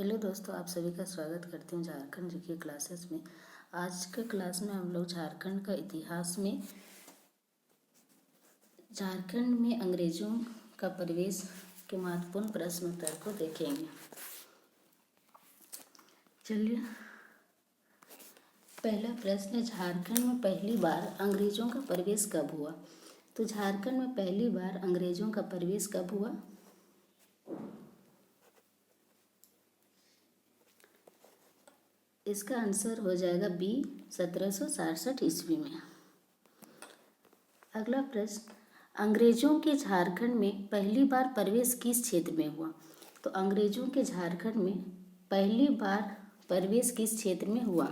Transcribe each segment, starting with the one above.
Hello दोस्तों, आप सभी का स्वागत करती हूँ झारखंड जीके क्लासेस में। आज के क्लास में हम लोग झारखंड का इतिहास में झारखंड में अंग्रेजों का प्रवेश के महत्वपूर्ण प्रश्न उत्तर को देखेंगे। चलिए, पहला प्रश्न है, झारखंड में पहली बार अंग्रेजों का प्रवेश कब हुआ? तो झारखंड में पहली बार अंग्रेजों का प्रवेश कब हुआ? इसका आंसर हो जाएगा बी, 1767 ईस्वी में। अगला प्रश्न, अंग्रेजों के झारखंड में पहली बार प्रवेश किस क्षेत्र में हुआ? तो अंग्रेजों के झारखंड में पहली बार प्रवेश किस क्षेत्र में हुआ?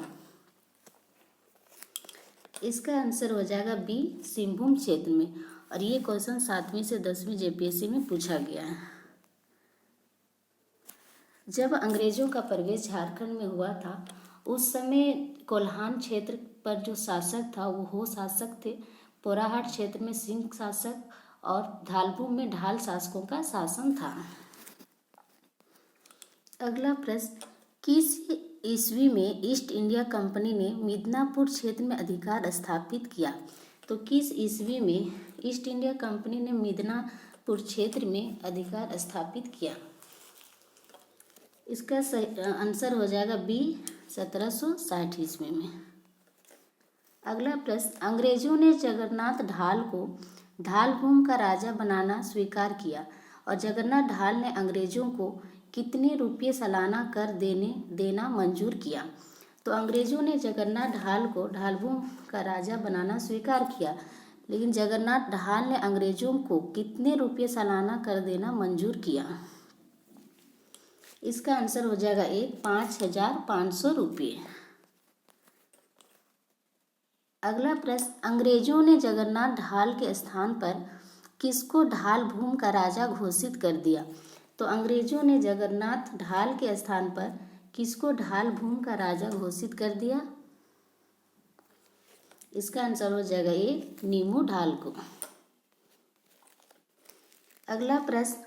इसका आंसर हो जाएगा बी, सिंहभूम क्षेत्र में। और ये क्वेश्चन 7वीं से 10वीं जेपीएससी में पूछा गया है। जब अंग्रेजों का प्रवेश झारखंड में हुआ था, उस समय कोल्हान क्षेत्र पर जो शासक था वो शासक थे। पोराहाट क्षेत्र में सिंह शासक और धालभूम में ढाल शासकों का शासन था। अगला प्रश्न, किस ईस्वी में ईस्ट इंडिया कंपनी ने मिदनापुर क्षेत्र में अधिकार स्थापित किया? तो किस ईस्वी में ईस्ट इंडिया कंपनी ने मिदनापुर क्षेत्र में अधिकार स्थापित किया? इसका आंसर हो जाएगा बी, 1760 ईस्वी में। अगला प्रश्न, अंग्रेजों ने जगन्नाथ ढाल को ढालभूम का राजा बनाना स्वीकार किया और जगन्नाथ ढाल ने अंग्रेजों को कितने रुपये सालाना कर देना मंजूर किया? तो अंग्रेजों ने जगन्नाथ ढाल को ढालभूम का राजा बनाना स्वीकार किया, लेकिन जगन्नाथ ढाल ने अंग्रेजों को कितने रुपये सालाना कर देना मंजूर किया? इसका आंसर हो जाएगा ए, 5500 रुपये। अगला प्रश्न, अंग्रेजों ने जगन्नाथ ढाल के स्थान पर किसको ढालभूम का राजा घोषित कर दिया? तो अंग्रेजों ने जगन्नाथ ढाल के स्थान पर किसको ढालभूम का राजा घोषित कर दिया? इसका आंसर हो जाएगा ए, नीमू ढाल को। अगला प्रश्न,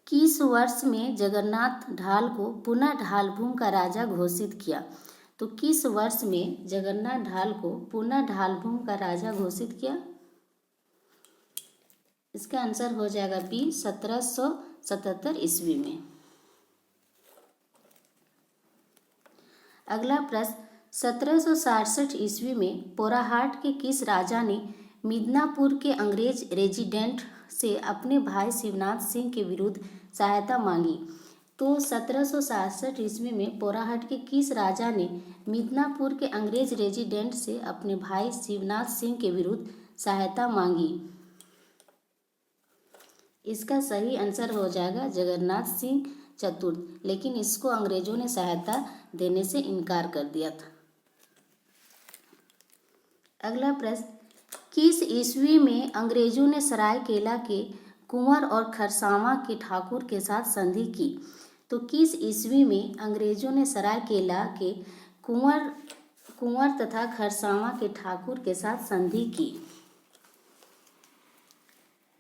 किस वर्ष में जगन्नाथ ढाल को पुनः ढालभूम का राजा घोषित किया? तो किस वर्ष में जगन्नाथ ढाल को पुनः ढालभूम का राजा घोषित किया? इसका आंसर हो जाएगा बी, 1777 ईस्वी में। अगला प्रश्न, 1767 ईस्वी में पोराहाट के किस राजा ने मिदनापुर के अंग्रेज रेजिडेंट से अपने भाई शिवनाथ सिंह के विरुद्ध सहायता मांगी? तो 1767 ईस्वी में पोराहाट के किस राजा ने मिदनापुर के अंग्रेज रेजिडेंट से अपने भाई शिवनाथ सिंह के विरुद्ध सहायता मांगी? इसका सही आंसर हो जाएगा जगन्नाथ सिंह चतुर्थ, लेकिन इसको अंग्रेजों ने सहायता देने से इनकार कर दिया था। अगला प्रश्न, किस ईस्वी में अंग्रेजों ने सरायकेला के कुंवर और खरसावां के ठाकुर के साथ संधि की? तो किस ईस्वी में अंग्रेजों ने सरायकेला के कुंवर तथा खरसावां के ठाकुर के साथ संधि की?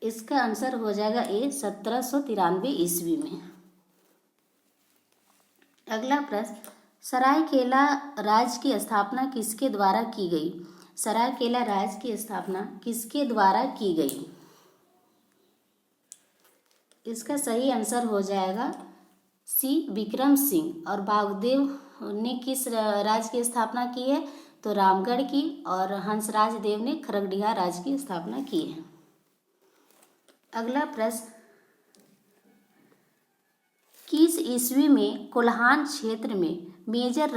इसका आंसर हो जाएगा ए, 1793 ईस्वी में। अगला प्रश्न, सरायकेला राज्य की स्थापना किसके द्वारा की गई? सरायकेला राज्य की स्थापना किसके द्वारा की गई? इसका सही आंसर हो जाएगा सी, विक्रम सिंह। और बागदेव ने किस राज्य की स्थापना की है? तो रामगढ़ की। और हंसराज देव ने खरगडिहा राज्य की स्थापना की है। अगला प्रश्न, किस ईस्वी में कोल्हान क्षेत्र में मेजर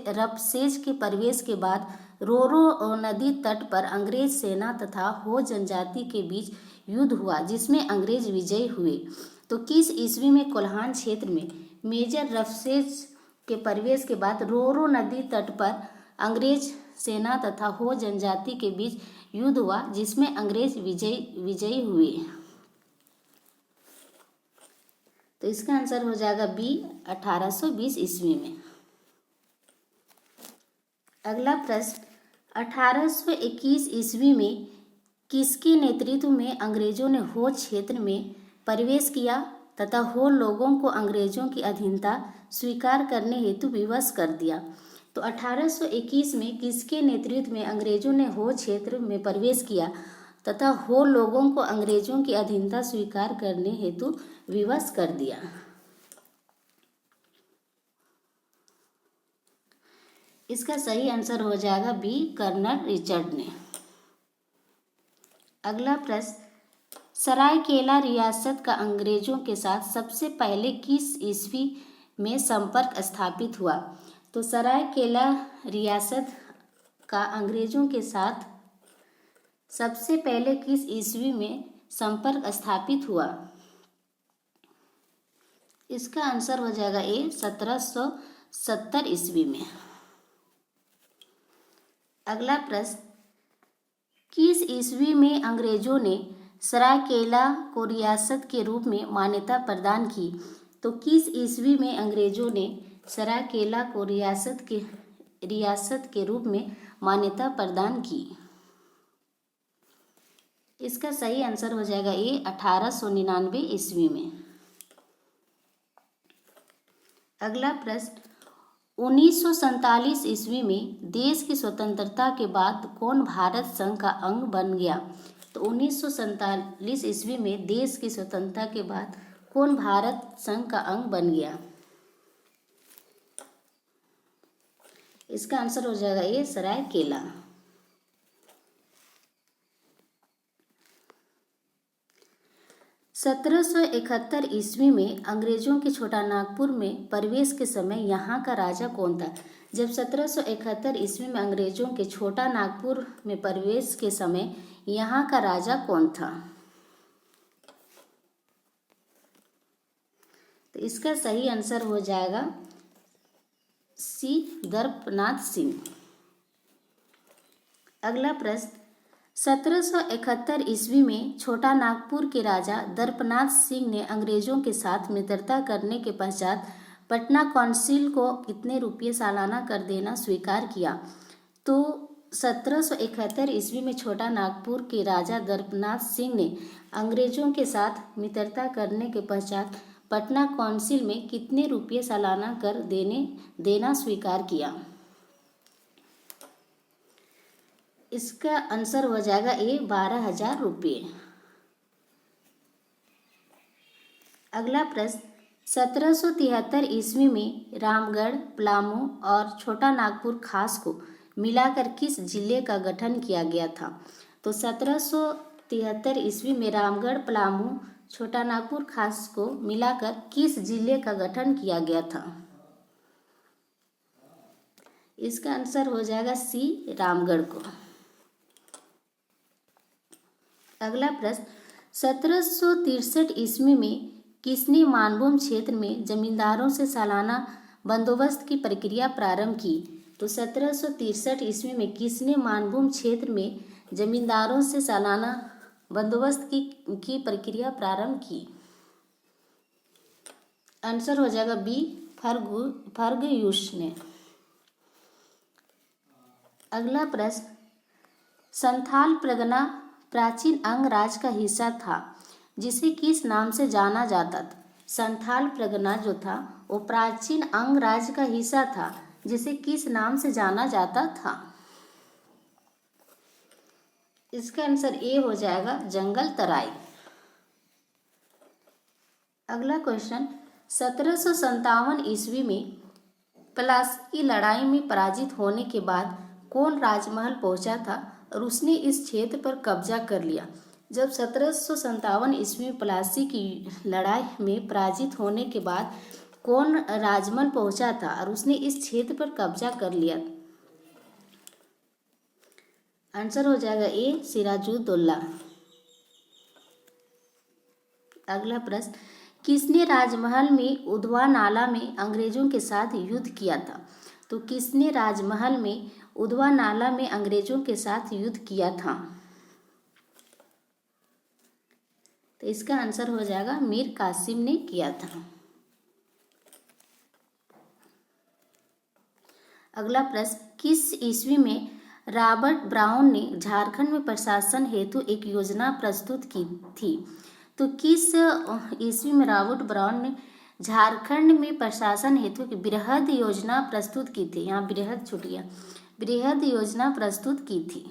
रफसेज के प्रवेश के बाद रोरो नदी तट पर अंग्रेज सेना तथा हो जनजाति के बीच युद्ध हुआ जिसमें अंग्रेज विजयी हुए? तो किस ईस्वी में कोल्हान क्षेत्र में मेजर रफसेज के प्रवेश के बाद रोरो नदी तट पर अंग्रेज सेना तथा हो जनजाति के बीच युद्ध हुआ जिसमें अंग्रेज विजयी हुए? तो इसका आंसर हो जाएगा बी, 1820 ईस्वी में। अगला प्रश्न, 1821 ईस्वी में किसके नेतृत्व में अंग्रेजों ने हो क्षेत्र में प्रवेश किया तथा हो लोगों को अंग्रेजों की अधीनता स्वीकार करने हेतु विवश कर दिया। तो 1821 में किसके नेतृत्व में अंग्रेजों ने हो क्षेत्र में प्रवेश किया तथा हो लोगों को अंग्रेजों की अधीनता स्वीकार करने हेतु विवश कर दिया? इसका सही आंसर हो जाएगा बी, कर्नल रिचर्ड ने। अगला प्रश्न, सरायकेला रियासत का अंग्रेजों के साथ सबसे पहले किस ईस्वी में संपर्क स्थापित हुआ? तो सरायकेला रियासत का अंग्रेजों के साथ सबसे पहले किस ईस्वी में संपर्क स्थापित हुआ? इसका आंसर हो जाएगा ए, 1770 ईस्वी में। अगला प्रश्न, किस ईस्वी में अंग्रेजों ने सरायकेला को रियासत के रूप में मान्यता प्रदान की? तो किस ईस्वी में अंग्रेजों ने सरायकेला को रियासत के रूप में मान्यता प्रदान की? इसका सही आंसर हो जाएगा ए, 1899 ईस्वी में। अगला प्रश्न, 1947 ईस्वी में देश की स्वतंत्रता के बाद कौन भारत संघ का अंग बन गया? तो 1947 ईस्वी में देश की स्वतंत्रता के बाद कौन भारत संघ का अंग बन गया? इसका आंसर हो जाएगा ए, सरायकेला। 1771 ईस्वी में अंग्रेजों के छोटा नागपुर में प्रवेश के समय यहाँ का राजा कौन था? जब 1771 ईस्वी में अंग्रेजों के छोटा नागपुर में प्रवेश के समय यहाँ का राजा कौन था? तो इसका सही आंसर हो जाएगा सी, दर्पनाथ सिंह। अगला प्रश्न, 1771 ईस्वी में छोटा नागपुर के राजा दर्पनाथ सिंह ने अंग्रेजों के साथ मित्रता करने के पश्चात पटना काउंसिल को कितने रुपये सालाना कर देना स्वीकार किया? तो 1771 ईस्वी में छोटा नागपुर के राजा दर्पनाथ सिंह ने अंग्रेजों के साथ मित्रता करने के पश्चात पटना काउंसिल में कितने रुपये सालाना कर देना स्वीकार किया? इसका आंसर हो जाएगा ए, 12,000 रुपये। अगला प्रश्न, 1773 ईस्वी में रामगढ़, पलामू और छोटा नागपुर खास को मिलाकर किस जिले का गठन किया गया था? तो 1773 ईस्वी में रामगढ़, पलामू, छोटा नागपुर खास को मिलाकर किस जिले का गठन किया गया था? इसका आंसर हो जाएगा सी, रामगढ़ को। अगला प्रश्न, 1763 ईस्वी में किसने मानभूम क्षेत्र में जमींदारों से सालाना बंदोबस्त की प्रक्रिया प्रारंभ की? तो 1763 ईस्वी में किसने मानभूम क्षेत्र में जमींदारों से सालाना बंदोबस्त की प्रक्रिया प्रारंभ की? आंसर हो जाएगा बी, फर्गुस ने। अगला प्रश्न, संथाल परगना प्राचीन अंग राज का हिस्सा था जिसे किस नाम से जाना जाता था? संथाल परगना जो था वो प्राचीन अंग राज का हिस्सा था जिसे किस नाम से जाना जाता था? इसका आंसर ए हो जाएगा, जंगल तराई। अगला क्वेश्चन, 1757 ईस्वी में प्लासी की लड़ाई में पराजित होने के बाद कौन राजमहल पहुंचा था और उसने इस क्षेत्र पर कब्जा कर लिया? जब 1757 ईस्वी में प्लासी की लड़ाई में पराजित होने के बाद कौन राजमहल पहुंचा था और उसने इस क्षेत्र पर कब्जा कर लिया? आंसर हो जाएगा ए, सिराजुद्दौला। अगला प्रश्न, किसने राजमहल में उधवा नाला में अंग्रेजों के साथ युद्ध किया था? तो किसने राजमहल में उधवा नाला में अंग्रेजों के साथ युद्ध किया था? तो इसका आंसर हो जाएगा मीर कासिम ने किया था। अगला प्रश्न, किस ईस्वी में रॉबर्ट ब्राउन ने झारखंड में प्रशासन हेतु एक योजना प्रस्तुत की थी? तो किस ईस्वी में रॉबर्ट ब्राउन ने झारखंड में प्रशासन हेतु की बृहद योजना प्रस्तुत की थी? यहाँ बृहद छूट गया, बृहद योजना प्रस्तुत की थी।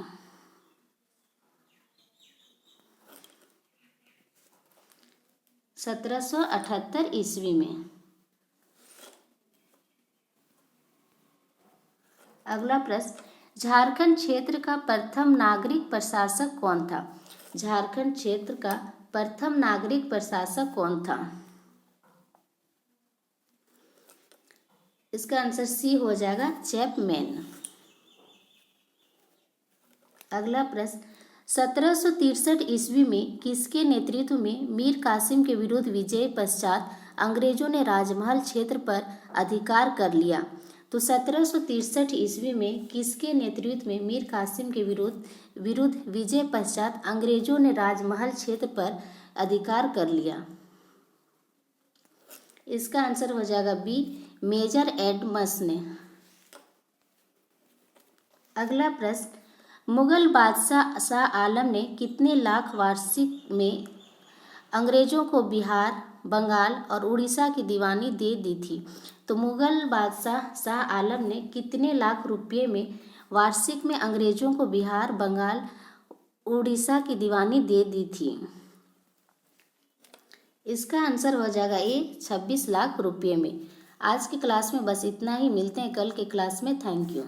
1778 ईस्वी में। अगला प्रश्न, झारखंड क्षेत्र का प्रथम नागरिक प्रशासक कौन था? झारखंड क्षेत्र का प्रथम नागरिक प्रशासक कौन था? इसका आंसर सी हो जाएगा, चैपमैन। अगला प्रश्न, 1763 ईस्वी में किसके नेतृत्व में मीर कासिम के विरुद्ध विजय पश्चात अंग्रेजों ने राजमहल क्षेत्र पर अधिकार कर लिया? तो 1763 ईस्वी में किसके नेतृत्व में मीर कासिम के विरुद्ध विजय पश्चात अंग्रेजों ने राजमहल क्षेत्र पर अधिकार कर लिया? इसका आंसर हो जाएगा बी, मेजर एडम्स ने। अगला प्रश्न, मुगल बादशाह शाह आलम ने कितने लाख वार्षिक में अंग्रेजों को बिहार, बंगाल और उड़ीसा की दीवानी दे दी थी? तो मुगल बादशाह शाह आलम ने कितने लाख रुपये में वार्षिक में अंग्रेजों को बिहार, बंगाल, उड़ीसा की दीवानी दे दी थी? इसका आंसर हो जाएगा ए, 26 लाख रुपये में। आज की क्लास में बस इतना ही, मिलते हैं कल के क्लास में। Thank you.